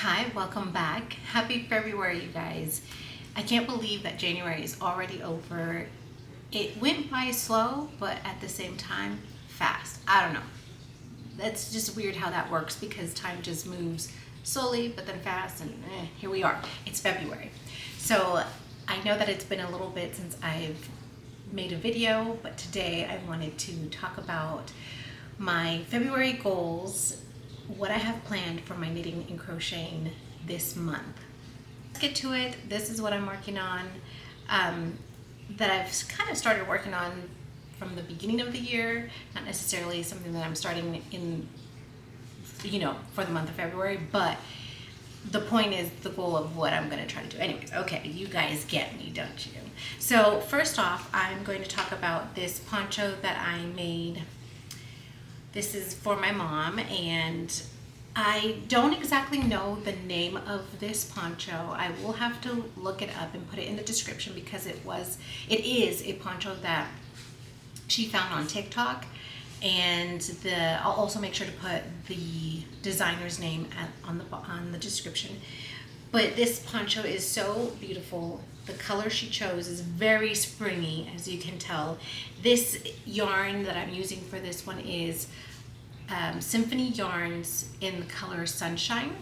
Hi, welcome back. Happy February, you guys. I can't believe that January is already over. It went by slow, but at the same time, fast. I don't know. That's just weird how that works because time just moves slowly, but then fast, and here we are. It's February. So I know that it's been a little bit since I've made a video, but today I wanted to talk about my February goals, what I have planned for my knitting and crocheting this month. Let's get to it. This is what I'm working on, that I've kind of started working on from the beginning of the year, not necessarily something that I'm starting in, for the month of February, but the point is the goal of what I'm going to try to do. Anyways, okay, you guys get me, don't you? So first off, I'm going to talk about this poncho that I made. This is for my mom, and I don't exactly know the name of this poncho. I will have to look it up and put it in the description because it is a poncho that she found on TikTok, and I'll also make sure to put the designer's name on the description. But this poncho is so beautiful. The color she chose is very springy, as you can tell. This yarn that I'm using for this one is Symfonie yarns in the color Sunshine.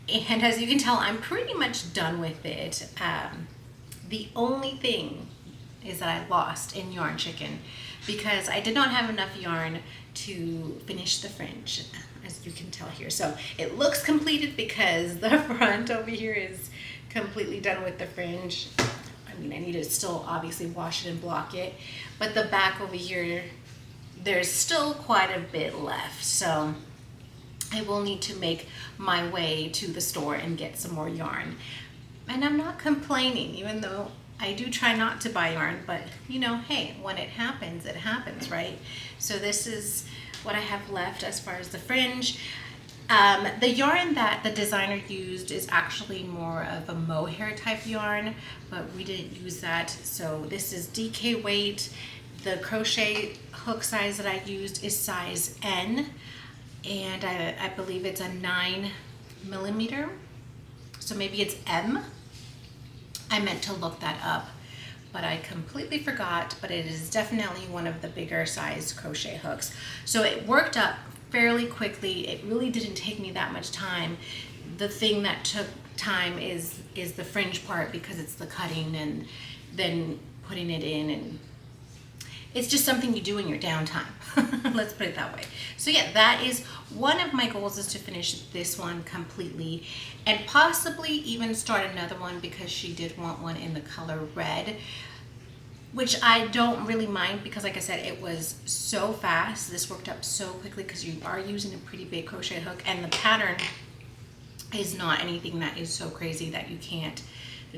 And as you can tell, I'm pretty much done with it. The only thing is that I lost in Yarn Chicken because I did not have enough yarn to finish the fringe, as you can tell here. So it looks completed because the front over here is completely done with the fringe. I mean, I need to still obviously wash it and block it, but the back over here, there's still quite a bit left. So I will need to make my way to the store and get some more yarn. And I'm not complaining, even though I do try not to buy yarn, but hey, when it happens, right? So this is what I have left as far as the fringe. The yarn that the designer used is actually more of a mohair type yarn, but we didn't use that. So this is DK weight. The crochet hook size that I used is size N, and I believe it's a 9mm. So maybe it's M. I meant to look that up, but I completely forgot, but it is definitely one of the bigger size crochet hooks. So it worked up fairly quickly. It really didn't take me that much time. The thing that took time is the fringe part, because it's the cutting and then putting it in, and it's just something you do in your downtime. Let's put it that way. So yeah, that is one of my goals, is to finish this one completely and possibly even start another one, because she did want one in the color red, which I don't really mind because, like I said, it was so fast. This worked up so quickly because you are using a pretty big crochet hook, and the pattern is not anything that is so crazy that you can't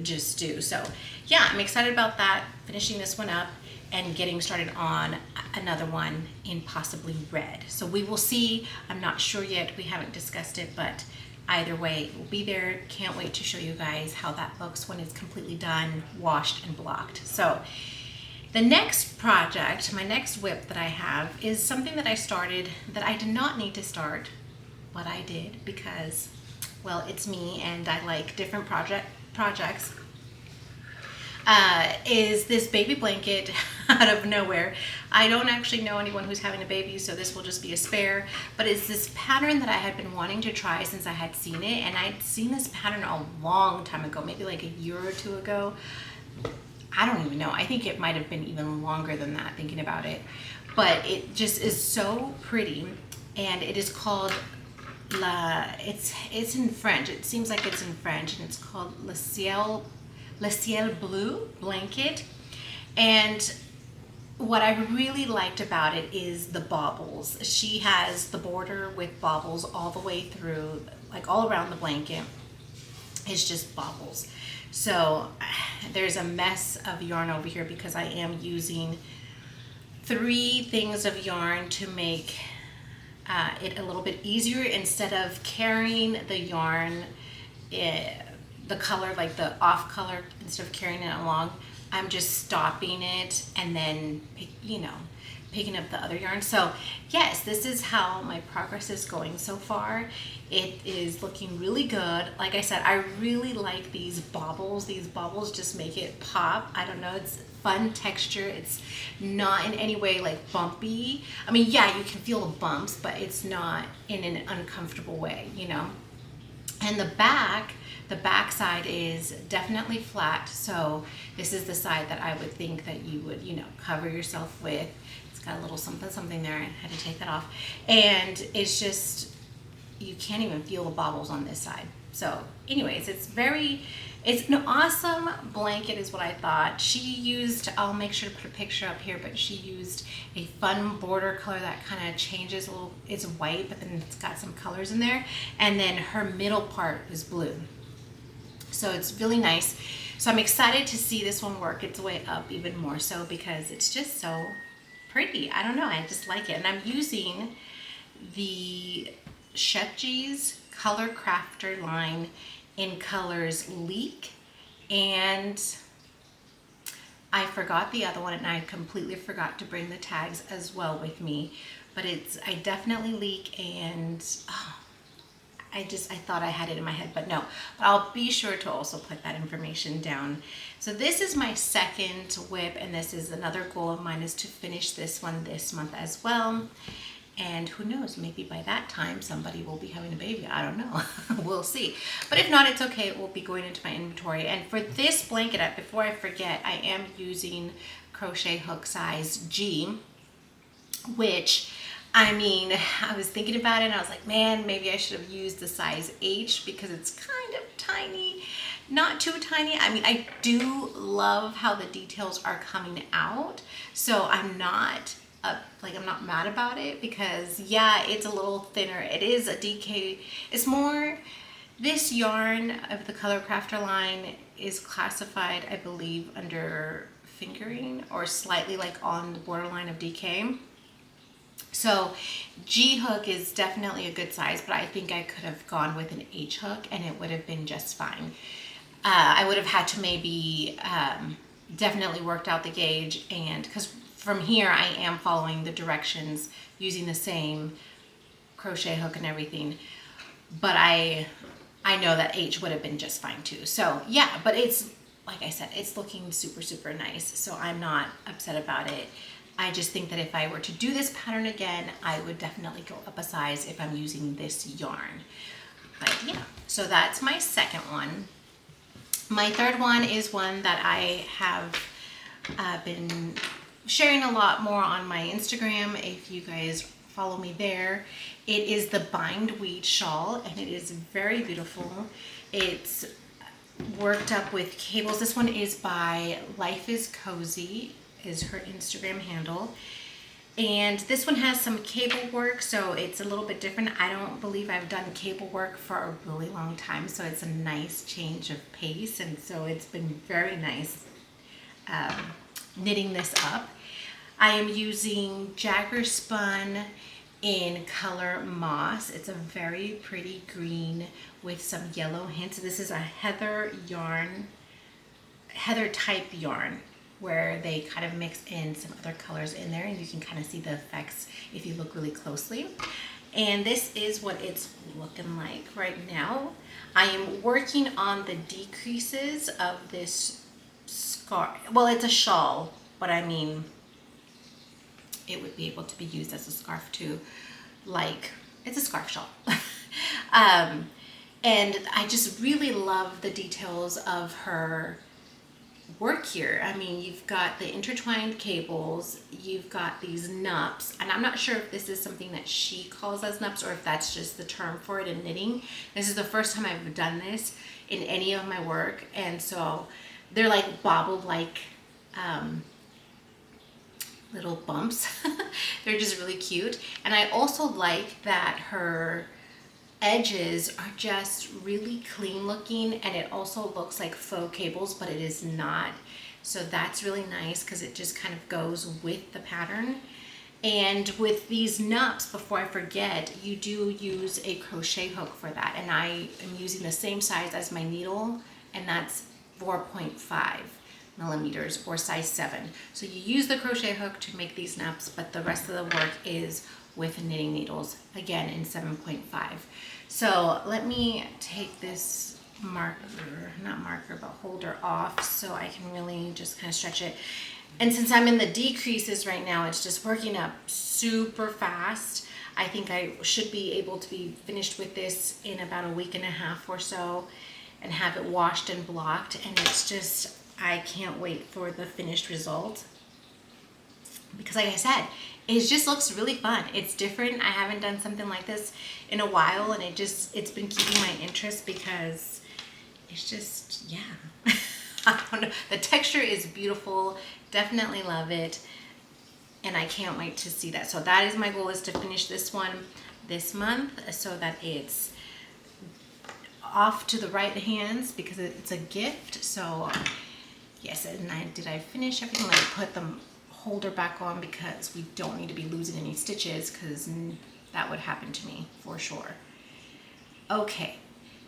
just do. So yeah, I'm excited about that, finishing this one up and getting started on another one in possibly red. So we will see. I'm not sure yet. We haven't discussed it, but either way, it will be there. Can't wait to show you guys how that looks when it's completely done, washed and blocked. So the next project, my next WIP that I have, is something that I started that I did not need to start, but I did because, well, it's me and I like different projects. Is this baby blanket out of nowhere. I don't actually know anyone who's having a baby, so this will just be a spare, but it's this pattern that I had been wanting to try since I had seen it, and I'd seen this pattern a long time ago, maybe like a year or two ago. I don't even know. I think it might have been even longer than that, thinking about it, but it just is so pretty, and it is called it's in French. It seems like it's in French, and it's called Ciel Bleu blanket. And what I really liked about it is the baubles. She has the border with baubles all the way through, like all around the blanket. It's just baubles. So there's a mess of yarn over here because I am using 3 things of yarn to make it a little bit easier. Instead of carrying the yarn, the color, like the off color, instead of carrying it along, I'm just stopping it and then, picking up the other yarn. So yes, this is how my progress is going so far. It is looking really good. Like I said, I really like these baubles. These baubles just make it pop. I don't know, it's fun texture. It's not in any way like bumpy. I mean, yeah, you can feel the bumps, but it's not in an uncomfortable way, you know. And the back side is definitely flat. So this is the side that I would think that you would, you know, cover yourself with. It's got a little something there. I had to take that off. And it's just, you can't even feel the bobbles on this side. So anyways, it's an awesome blanket is what I thought. She used, I'll make sure to put a picture up here, but she used a fun border color that kind of changes a little. It's white, but then it's got some colors in there. And then her middle part is blue. So it's really nice. So I'm excited to see this one work its way up even more so because it's just so pretty. I don't know, I just like it. And I'm using the Scheepjes Color Crafter line in colors Leek, and I forgot the other one, and I completely forgot to bring the tags as well with me, but I definitely Leek, and I thought I had it in my head, but no. But I'll be sure to also put that information down. So this is my second WIP, and this is another goal of mine, is to finish this one this month as well. And who knows, maybe by that time somebody will be having a baby. I don't know. We'll see. But if not, it's okay. It will be going into my inventory. And for this blanket, before I forget, I am using crochet hook size G, which, I mean, I was thinking about it and I was like, man, maybe I should have used the size H because it's kind of tiny. Not too tiny. I mean, I do love how the details are coming out. So I'm not I'm not mad about it because yeah, it's a little thinner. It is a DK. It's more, this yarn of the Color Crafter line is classified, I believe, under fingering or slightly like on the borderline of DK. So G hook is definitely a good size, but I think I could have gone with an H hook and it would have been just fine. I would have had to maybe definitely worked out the gauge, and because from here I am following the directions using the same crochet hook and everything, but I know that H would have been just fine too. So yeah, but it's, like I said, it's looking super, super nice. So I'm not upset about it. I just think that if I were to do this pattern again, I would definitely go up a size if I'm using this yarn. But yeah, so that's my second one. My third one is one that I have been sharing a lot more on my Instagram. If you guys follow me there, it is the Bindweed Shawl, and it is very beautiful. It's worked up with cables. This one is by lifeiscozy, is her Instagram handle. And this one has some cable work, so it's a little bit different. I don't believe I've done cable work for a really long time, so it's a nice change of pace, and so it's been very nice knitting this up. I am using Jagger Spun in color Moss. It's a very pretty green with some yellow hints. This is a heather type yarn, where they kind of mix in some other colors in there, and you can kind of see the effects if you look really closely. And this is what it's looking like right now. I am working on the decreases of this scarf. Well, it's a shawl, but I mean, it would be able to be used as a scarf too. Like, it's a scarf shawl. And I just really love the details of her work here. I mean, you've got the intertwined cables, you've got these nups, and I'm not sure if this is something that she calls as nups or if that's just the term for it in knitting. This is the first time I've done this in any of my work, and so they're like bobbled like little bumps. They're just really cute. And I also like that her edges are just really clean looking, and it also looks like faux cables, but it is not. So that's really nice because it just kind of goes with the pattern. And with these nups, before I forget, you do use a crochet hook for that, and I am using the same size as my needle, and that's 4.5. millimeters or size 7. So you use the crochet hook to make these naps, but the rest of the work is with knitting needles, again in 7.5. So let me take this holder off so I can really just kind of stretch it. And since I'm in the decreases right now, it's just working up super fast. I think I should be able to be finished with this in about a week and a half or so and have it washed and blocked. And it's just, I can't wait for the finished result. Because like I said, it just looks really fun. It's different. I haven't done something like this in a while, and it's been keeping my interest because it's just, yeah. I don't know. The texture is beautiful. Definitely love it. And I can't wait to see that. So that is my goal, is to finish this one this month so that it's off to the right hands because it's a gift. So yes, and did I finish everything? Let me put the holder back on because we don't need to be losing any stitches, because that would happen to me for sure. Okay,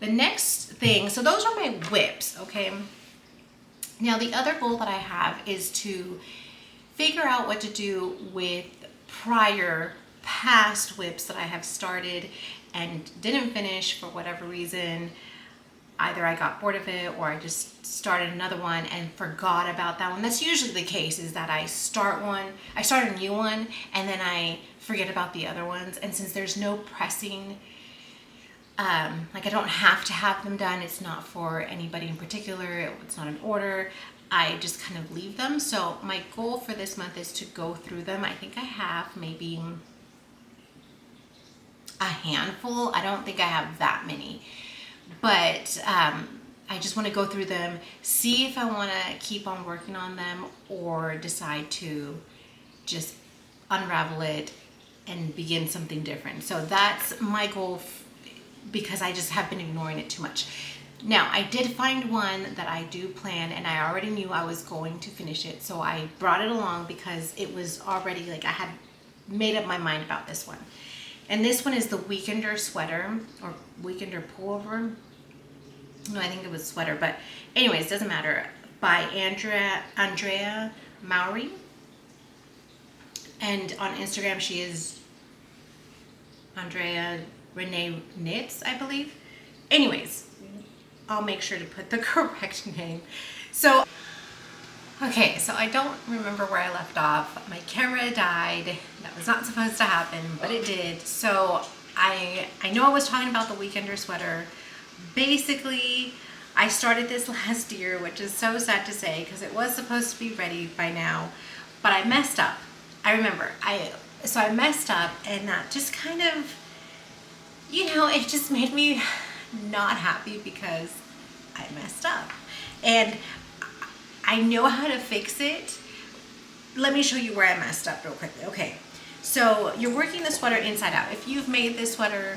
the next thing, so those are my WIPs, okay? Now the other goal that I have is to figure out what to do with past WIPs that I have started and didn't finish for whatever reason. Either I got bored of it or I just started another one and forgot about that one. That's usually the case, is that I start a new one and then I forget about the other ones. And since there's no pressing, like I don't have to have them done, it's not for anybody in particular, it's not an order, I just kind of leave them. So my goal for this month is to go through them. I think I have maybe a handful. I don't think I have that many. But I just want to go through them, see if I want to keep on working on them or decide to just unravel it and begin something different. So that's my goal, because I just have been ignoring it too much. Now, I did find one that I do plan, and I already knew I was going to finish it. So I brought it along because it was already, like, I had made up my mind about this one. And this one is the Weekender sweater, or Weekender pullover. No, I think it was sweater, but anyways, doesn't matter. By Andrea Mowry. And on Instagram, she is Andrea dreareneeknits, I believe. Anyways, I'll make sure to put the correct name. So, okay, so I don't remember where I left off. My camera died. That was not supposed to happen, but it did. So I know I was talking about the Weekender sweater. Basically, I started this last year, which is so sad to say because it was supposed to be ready by now, but I messed up. I remember. So I messed up, and that just kind of, you know, it just made me not happy because I messed up. And I know how to fix it. Let me show you where I messed up real quickly. Okay, so you're working the sweater inside out. If you've made this sweater,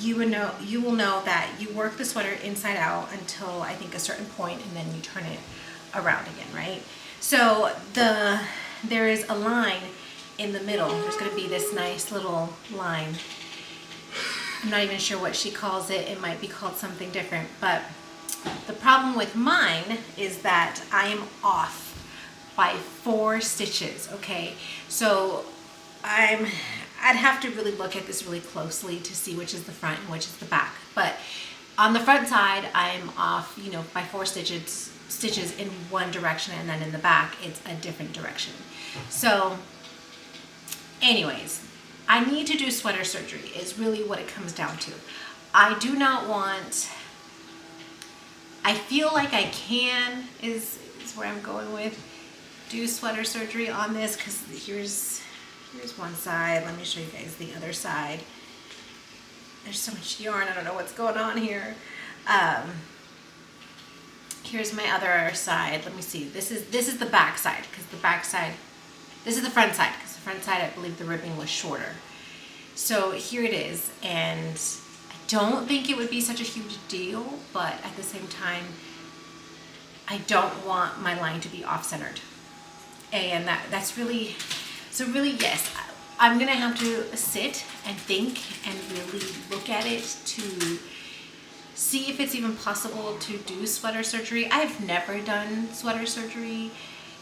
you will know that you work the sweater inside out until I think a certain point, and then you turn it around again, right? So there is a line in the middle. There's going to be this nice little line. I'm not even sure what she calls it. It might be called something different, but the problem with mine is that I am off by 4 stitches, okay? So I'd have to really look at this really closely to see which is the front and which is the back. But on the front side, I'm off, you know, by 4 stitches in one direction, and then in the back, it's a different direction. So anyways, I need to do sweater surgery is really what it comes down to. I do not want, I feel like I can, is where I'm going with, do sweater surgery on this, because here's one side. Let me show you guys the other side. There's so much yarn, I don't know what's going on here. Here's my other side. Let me see. This is the back side, because the back side, this is the front side, because the front side, I believe the ribbing was shorter. So here it is, and I don't think it would be such a huge deal, but at the same time, I don't want my line to be off-centered. And that's really, so really, yes, I'm gonna have to sit and think and really look at it to see if it's even possible to do sweater surgery. I've never done sweater surgery.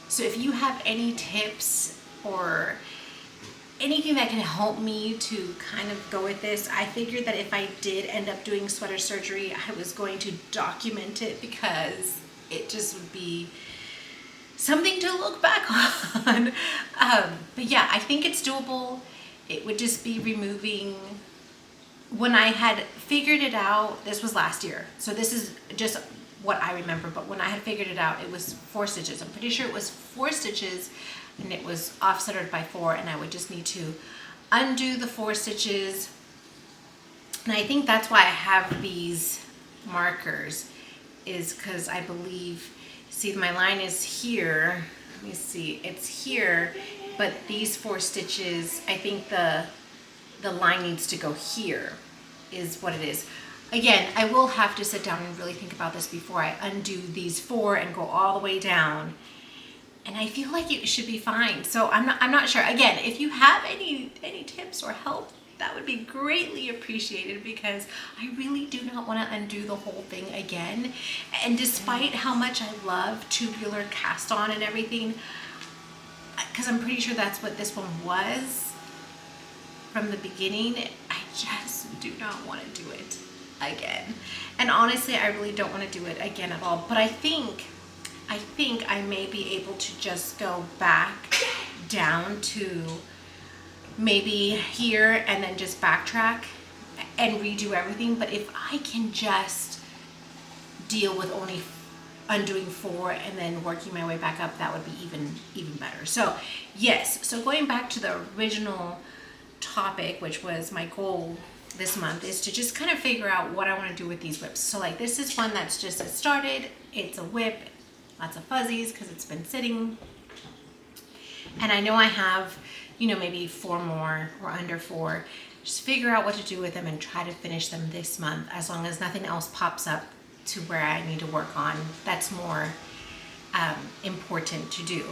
So if you have any tips or anything that can help me to kind of go with this, I figured that if I did end up doing sweater surgery, I was going to document it because it just would be something to look back on. But yeah, I think it's doable. It would just be removing, when I had figured it out, this was last year, so this is just what I remember, but when I had figured it out, it was 4 stitches. I'm pretty sure it was 4 stitches, and it was offsetted by 4, and I would just need to undo the 4 stitches. And I think that's why I have these markers, is because I believe, see, my line is here, let me see, it's here, but these 4 stitches, I think the line needs to go here, is what it is. Again, I will have to sit down and really think about this before I undo these 4 and go all the way down. And I feel like it should be fine. So I'm not sure. Again, if you have any tips or help, that would be greatly appreciated, because I really do not want to undo the whole thing again. And despite how much I love tubular cast on and everything, because I'm pretty sure that's what this one was from the beginning, I just do not want to do it again. And honestly, I really don't want to do it again at all. But I think I may be able to just go back down to maybe here and then just backtrack and redo everything. But if I can just deal with only undoing 4 and then working my way back up, that would be even better. So yes, so going back to the original topic, which was my goal this month, is to just kind of figure out what I want to do with these WIPs. So like, this is one that's just started. It's a WIP, lots of fuzzies because it's been sitting, and I know I have, you know, maybe 4 more or under 4. Just figure out what to do with them and try to finish them this month, as long as nothing else pops up to where I need to work on that's more important to do.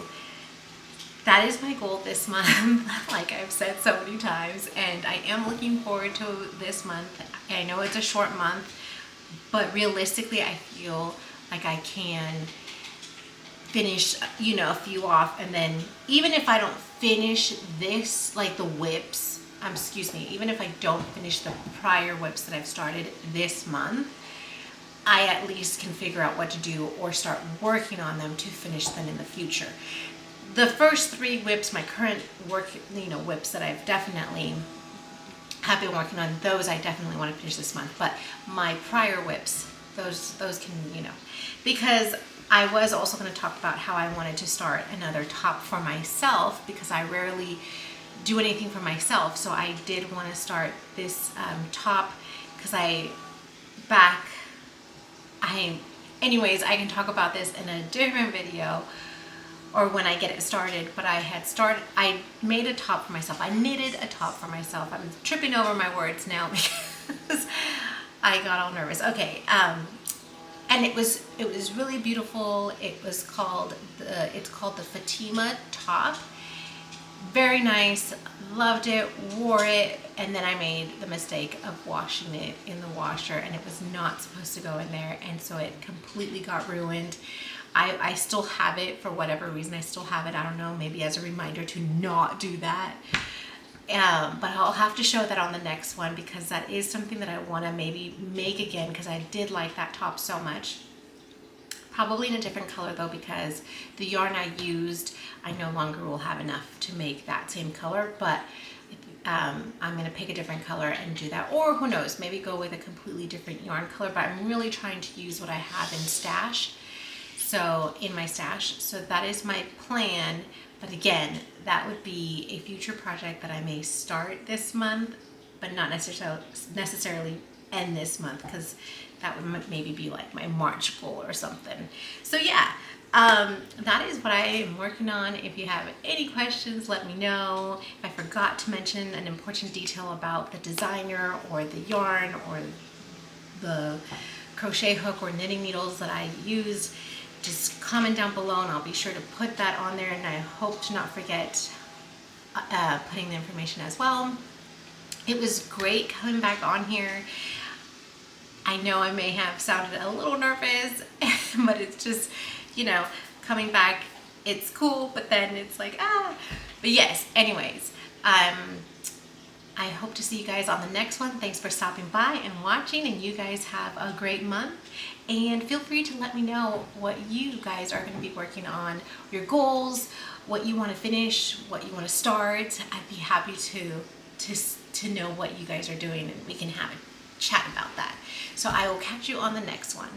That is my goal this month, like I've said so many times, and I am looking forward to this month. I know it's a short month, but realistically, I feel like I can finish, you know, a few off, and then even if I don't finish this, like the WIPs, even if I don't finish the prior WIPs that I've started this month, I at least can figure out what to do or start working on them to finish them in the future. The first 3 WIPs, my current work, you know, WIPs that I've definitely have been working on, those I definitely want to finish this month. But my prior WIPs, those can, you know, because I was also going to talk about how I wanted to start another top for myself, because I rarely do anything for myself. So I did want to start this top, because anyways, I can talk about this in a different video, or when I get it started, but I made a top for myself. I knitted a top for myself. I'm tripping over my words now because I got all nervous. Okay, and it was really beautiful. It's called the Fatima top. Very nice, loved it, wore it, and then I made the mistake of washing it in the washer, and it was not supposed to go in there, and so it completely got ruined. I still have it for whatever reason. I still have it. I don't know, maybe as a reminder to not do that. But I'll have to show that on the next one, because that is something that I want to maybe make again, because I did like that top so much. Probably in a different color though, because the yarn I used, I no longer will have enough to make that same color, but I'm going to pick a different color and do that. Or who knows, maybe go with a completely different yarn color, but I'm really trying to use what I have in my stash. So that is my plan. But again, that would be a future project that I may start this month, but not necessarily end this month, because that would maybe be like my March goal or something. So yeah, that is what I am working on. If you have any questions, let me know. If I forgot to mention an important detail about the designer or the yarn or the crochet hook or knitting needles that I used, just comment down below and I'll be sure to put that on there, and I hope to not forget putting the information as well. It was great coming back on here. I know I may have sounded a little nervous, but it's just, you know, coming back, it's cool, but then it's like, ah. But yes, anyways, I hope to see you guys on the next one. Thanks for stopping by and watching, and you guys have a great month. And feel free to let me know what you guys are going to be working on, your goals, what you want to finish, what you want to start. I'd be happy to know what you guys are doing, and we can have a chat about that. So I will catch you on the next one.